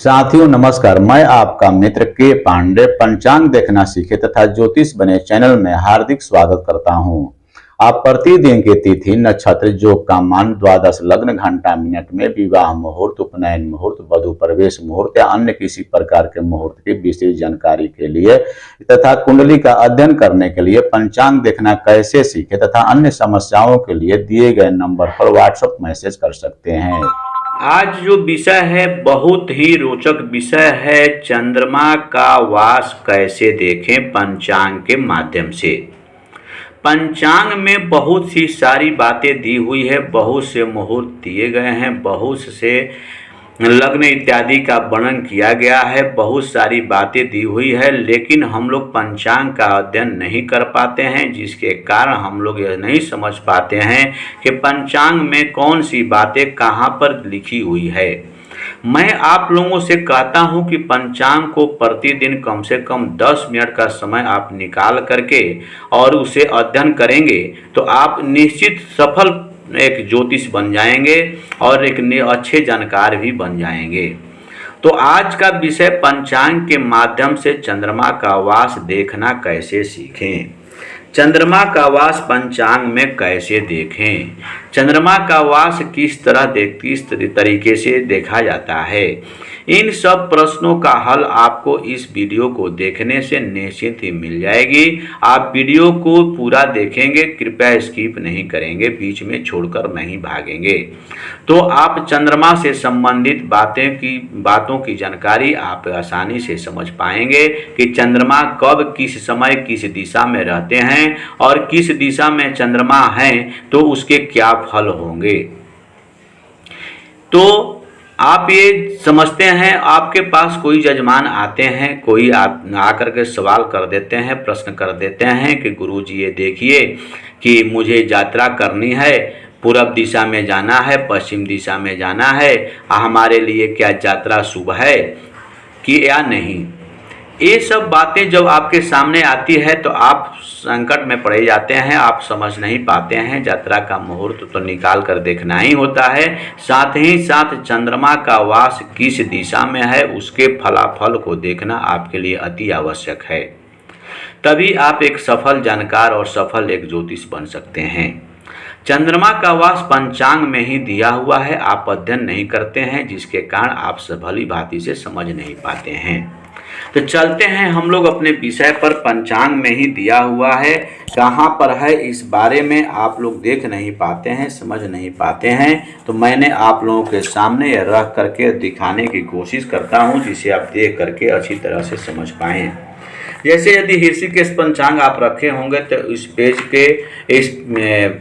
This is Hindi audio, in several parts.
साथियों नमस्कार, मैं आपका मित्र के पांडे पंचांग देखना सीखे तथा ज्योतिष बने चैनल में हार्दिक स्वागत करता हूं। आप प्रतिदिन की तिथि नक्षत्र योग का मान द्वादश लग्न घंटा मिनट में विवाह मुहूर्त, उपनयन मुहूर्त, वधु प्रवेश मुहूर्त या अन्य किसी प्रकार के मुहूर्त की विशेष जानकारी के लिए तथा कुंडली का अध्ययन करने के लिए पंचांग देखना कैसे सीखे तथा अन्य समस्याओं के लिए दिए गए नंबर पर व्हाट्सएप मैसेज कर सकते हैं। आज जो विषय है बहुत ही रोचक विषय है। चंद्रमा का वास कैसे देखें पंचांग के माध्यम से। पंचांग में बहुत सी सारी बातें दी हुई है, बहुत से मुहूर्त दिए गए हैं, बहुत से लग्न इत्यादि का वर्णन किया गया है, बहुत सारी बातें दी हुई है, लेकिन हम लोग पंचांग का अध्ययन नहीं कर पाते हैं, जिसके कारण हम लोग यह नहीं समझ पाते हैं कि पंचांग में कौन सी बातें कहाँ पर लिखी हुई है। मैं आप लोगों से कहता हूं कि पंचांग को प्रतिदिन कम से कम 10 मिनट का समय आप निकाल करके और उसे अध्ययन करेंगे तो आप निश्चित सफल एक ज्योतिष बन जाएंगे और एक अच्छे जानकार भी बन जाएंगे। तो आज का विषय पंचांग के माध्यम से चंद्रमा का वास देखना कैसे सीखें। चंद्रमा का वास पंचांग में कैसे देखें। चंद्रमा का वास किस तरीके से देखा जाता है। इन सब प्रश्नों का हल आपको इस वीडियो को देखने से निश्चित ही मिल जाएगी। आप वीडियो को पूरा देखेंगे, कृपया स्किप नहीं करेंगे, बीच में छोड़कर नहीं भागेंगे। तो आप चंद्रमा से संबंधित बातों की जानकारी आप आसानी से समझ पाएंगे कि चंद्रमा कब किस समय किस दिशा में रहते हैं और किस दिशा में चंद्रमा हैं तो उसके क्या फल होंगे। तो आप ये समझते हैं, आपके पास कोई जजमान आते हैं, कोई आकर के सवाल कर देते हैं, प्रश्न कर देते हैं कि गुरुजी ये देखिए कि मुझे यात्रा करनी है, पूरब दिशा में जाना है, पश्चिम दिशा में जाना है, हमारे लिए क्या यात्रा शुभ है कि या नहीं। ये सब बातें जब आपके सामने आती है तो आप संकट में पड़े जाते हैं, आप समझ नहीं पाते हैं। यात्रा का मुहूर्त तो निकाल कर देखना ही होता है, साथ ही साथ चंद्रमा का वास किस दिशा में है उसके फलाफल को देखना आपके लिए अति आवश्यक है। तभी आप एक सफल जानकार और सफल एक ज्योतिष बन सकते हैं। चंद्रमा का वास पंचांग में ही दिया हुआ है, आप अध्ययन नहीं करते हैं, जिसके कारण आप भली भांति से समझ नहीं पाते हैं। तो चलते हैं हम लोग अपने विषय पर। पंचांग में ही दिया हुआ है, कहाँ पर है इस बारे में आप लोग देख नहीं पाते हैं, समझ नहीं पाते हैं। तो मैंने आप लोगों के सामने रख करके दिखाने की कोशिश करता हूँ, जिसे आप देख करके अच्छी तरह से समझ पाएँ। जैसे यदि ऋषिकेश पंचांग आप रखे होंगे तो इस पेज के इस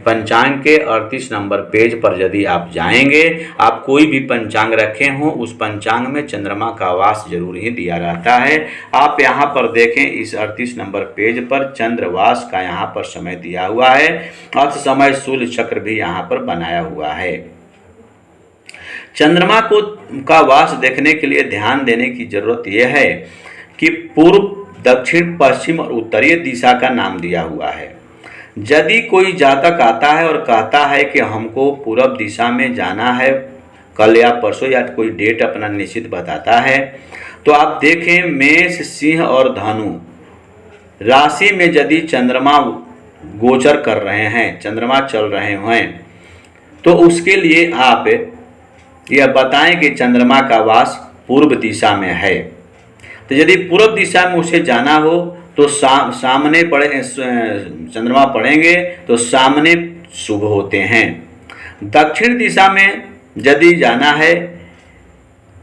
पंचांग के 38 नंबर पेज पर यदि आप जाएंगे, आप कोई भी पंचांग रखे हों उस पंचांग में चंद्रमा का वास जरूर ही दिया रहता है। आप यहाँ पर देखें, इस 38 नंबर पेज पर चंद्रवास का यहाँ पर समय दिया हुआ है, अर्थ समय शूल चक्र भी यहाँ पर बनाया हुआ है। चंद्रमा का वास देखने के लिए ध्यान देने की जरूरत यह है कि पूर्व, दक्षिण, पश्चिम और उत्तरीय दिशा का नाम दिया हुआ है। यदि कोई जातक आता है और कहता है कि हमको पूर्व दिशा में जाना है कल या परसों, या कोई डेट अपना निश्चित बताता है, तो आप देखें मेष, सिंह और धनु राशि में यदि चंद्रमा गोचर कर रहे हैं, चंद्रमा चल रहे हैं, तो उसके लिए आप यह बताएं कि चंद्रमा का वास पूर्व दिशा में है। तो यदि पूर्व दिशा में उसे जाना हो तो सामने पड़े चंद्रमा पड़ेंगे तो सामने शुभ होते हैं। दक्षिण दिशा में यदि जाना है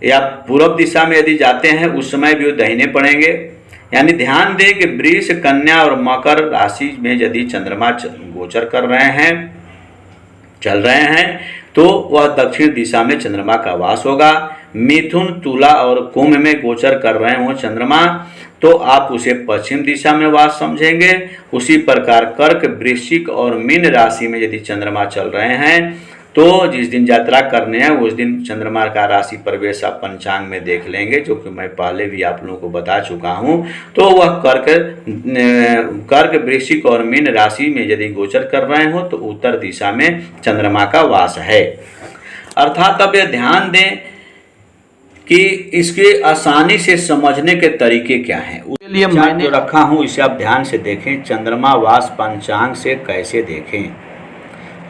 या पूर्व दिशा में यदि जाते हैं उस समय भी वो दाहिने पड़ेंगे। यानी ध्यान दें कि वृष, कन्या और मकर राशि में यदि चंद्रमा गोचर कर रहे हैं, चल रहे हैं, तो वह दक्षिण दिशा में चंद्रमा का वास होगा। मिथुन, तुला और कुंभ में गोचर कर रहे हो चंद्रमा, तो आप उसे पश्चिम दिशा में वास समझेंगे। उसी प्रकार कर्क, वृश्चिक और मीन राशि में यदि चंद्रमा चल रहे हैं तो जिस दिन यात्रा करने हैं उस दिन चंद्रमा का राशि प्रवेश आप पंचांग में देख लेंगे, जो कि मैं पहले भी आप लोगों को बता चुका हूं। तो वह कर्क, वृश्चिक और मीन राशि में यदि गोचर कर रहे हो तो उत्तर दिशा में चंद्रमा का वास है। अर्थात अब यह ध्यान दें कि इसके आसानी से समझने के तरीके क्या हैं। उसके लिए मैंने जो रखा हूँ इसे आप ध्यान से देखें। चंद्रमा वास पंचांग से कैसे देखें,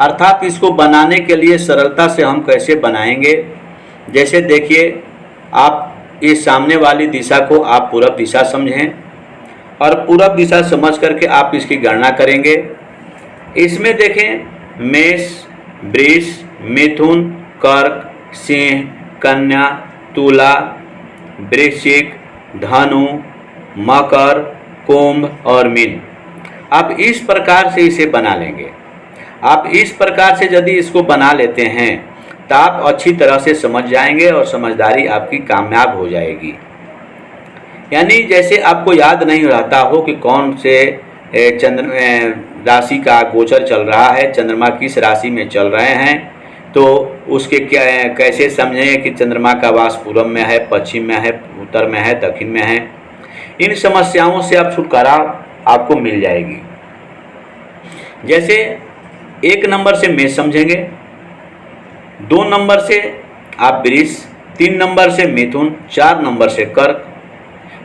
अर्थात इसको बनाने के लिए सरलता से हम कैसे बनाएंगे। जैसे देखिए, आप इस सामने वाली दिशा को आप पूरब दिशा समझें और पूरब दिशा समझ करके आप इसकी गणना करेंगे। इसमें देखें, मेष, वृष, मिथुन, कर्क, सिंह, कन्या, तुला, वृश्चिक, धनु, मकर, कुंभ और मीन। आप इस प्रकार से इसे बना लेंगे। आप इस प्रकार से यदि इसको बना लेते हैं तो आप अच्छी तरह से समझ जाएंगे और समझदारी आपकी कामयाब हो जाएगी। यानी जैसे आपको याद नहीं रहता हो कि कौन से राशि का गोचर चल रहा है, चंद्रमा किस राशि में चल रहे हैं, तो उसके क्या कैसे समझें कि चंद्रमा का वास पूर्व में है, पश्चिम में है, उत्तर में है, दक्षिण में है। इन समस्याओं से आप छुटकारा आपको मिल जाएगी। जैसे 1 नंबर से मेष समझेंगे, 2 नंबर से आप वृष, 3 नंबर से मिथुन, 4 नंबर से कर्क।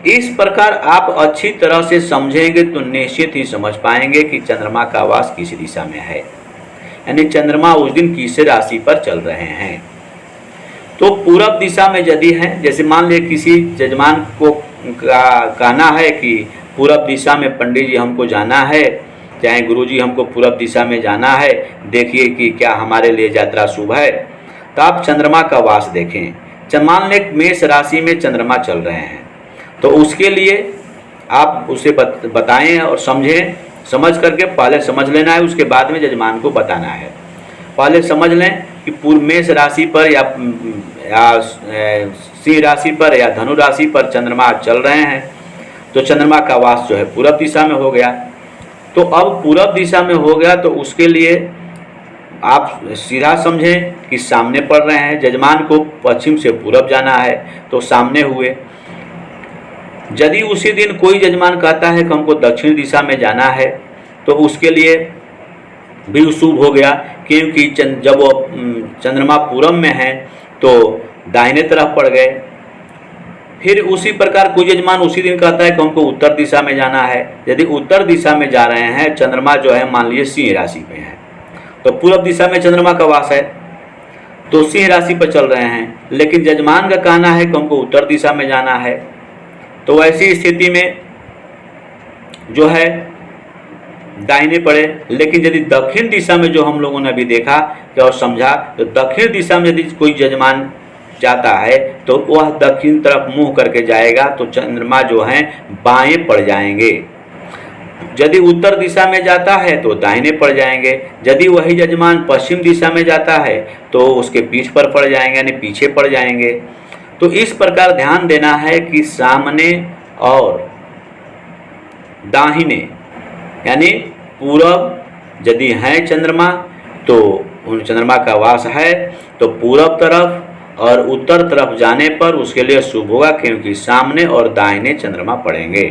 इस प्रकार आप अच्छी तरह से समझेंगे तो निश्चित ही समझ पाएंगे कि चंद्रमा का वास किस दिशा में है, यानी चंद्रमा उस दिन किस राशि पर चल रहे हैं। तो पूरब दिशा में यदि है, जैसे मान लीजिए किसी जजमान को कहना है कि पूरब दिशा में पंडित जी हमको जाना है, चाहे गुरुजी हमको पूरब दिशा में जाना है, देखिए कि क्या हमारे लिए यात्रा शुभ है। तो आप चंद्रमा का वास देखें। मान लें मेष राशि में चंद्रमा चल रहे हैं, तो उसके लिए आप उसे बताएं और समझें। समझ करके पहले समझ लेना है, उसके बाद में जजमान को बताना है। पहले समझ लें कि पूर्व मेष राशि पर या सिंह राशि पर या धनु राशि पर चंद्रमा चल रहे हैं, तो चंद्रमा का वास जो है पूरब दिशा में हो गया। तो अब पूरब दिशा में हो गया तो उसके लिए आप सीधा समझें कि सामने पड़ रहे हैं। जजमान को पश्चिम से पूरब जाना है तो सामने हुए। यदि उसी दिन कोई जजमान कहता है कि हमको दक्षिण दिशा में जाना है, तो उसके लिए भी शुभ हो गया, क्योंकि जब वो चंद्रमा पूरब में है तो दाहिने तरफ पड़ गए। फिर उसी प्रकार कोई जजमान उसी दिन कहता है कि हमको उत्तर दिशा में जाना है। यदि उत्तर दिशा में जा रहे हैं, चंद्रमा जो है मान लीजिए सिंह राशि में है, तो पूरब दिशा में चंद्रमा का वास है, तो सिंह राशि पर चल रहे हैं। लेकिन जजमान का कहना है कि हमको उत्तर दिशा में जाना है, तो ऐसी स्थिति में जो है दाहिने पड़े। लेकिन यदि दक्षिण दिशा में, जो हम लोगों ने अभी देखा और समझा, तो दक्षिण दिशा में यदि कोई जजमान जाता है तो वह दक्षिण तरफ मुंह करके जाएगा, तो चंद्रमा जो हैं बाएं पड़ जाएंगे। यदि उत्तर दिशा में जाता है तो दाहिने पड़ जाएंगे। यदि वही जजमान पश्चिम दिशा में जाता है तो उसके पीठ पर पड़ जाएंगे, यानी पीछे पड़ जाएंगे। तो इस प्रकार ध्यान देना है कि सामने और दाहिने, यानी पूरब यदि है चंद्रमा तो उन चंद्रमा का वास है, तो पूरब तरफ और उत्तर तरफ जाने पर उसके लिए शुभ होगा, क्योंकि सामने और दाहिने चंद्रमा पड़ेंगे।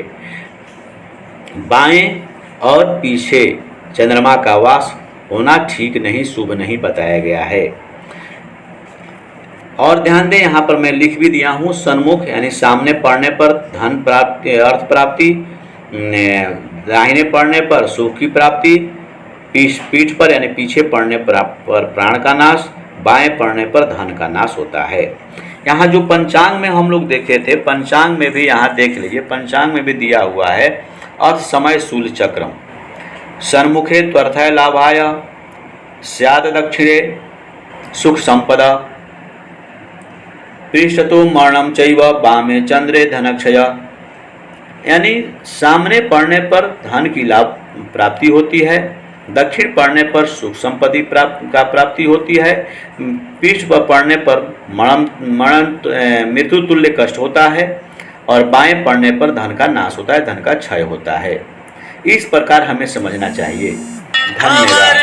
बाएं और पीछे चंद्रमा का वास होना ठीक नहीं, शुभ नहीं बताया गया है। और ध्यान दें, यहाँ पर मैं लिख भी दिया हूँ, सन्मुख यानी सामने पड़ने पर धन प्राप्ति, अर्थ प्राप्ति, दाहिने पड़ने पर सुख की प्राप्ति, पीठ पर यानी पीछे पड़ने पर प्राण का नाश, बाएं पड़ने पर धन का नाश होता है। यहाँ जो पंचांग में हम लोग देखे थे, पंचांग में भी यहाँ देख लीजिए, पंचांग में भी दिया हुआ है अर्थ समय शूल चक्रम सन्मुखे त्वर्थय लाभाय स्याद दक्षिणे सुख संपदा पृष्ठतो मरणम चैव वामे चंद्रे धनक्षय, यानी सामने पड़ने पर धन की लाभ प्राप्ति होती है, दक्षिण पड़ने पर सुख संपत्ति प्राप्ति होती है, पीठ पर पड़ने पर मृत्यु तुल्य कष्ट होता है, और बाएं पड़ने पर धन का नाश होता है, धन का क्षय होता है। इस प्रकार हमें समझना चाहिए। धन्यवाद।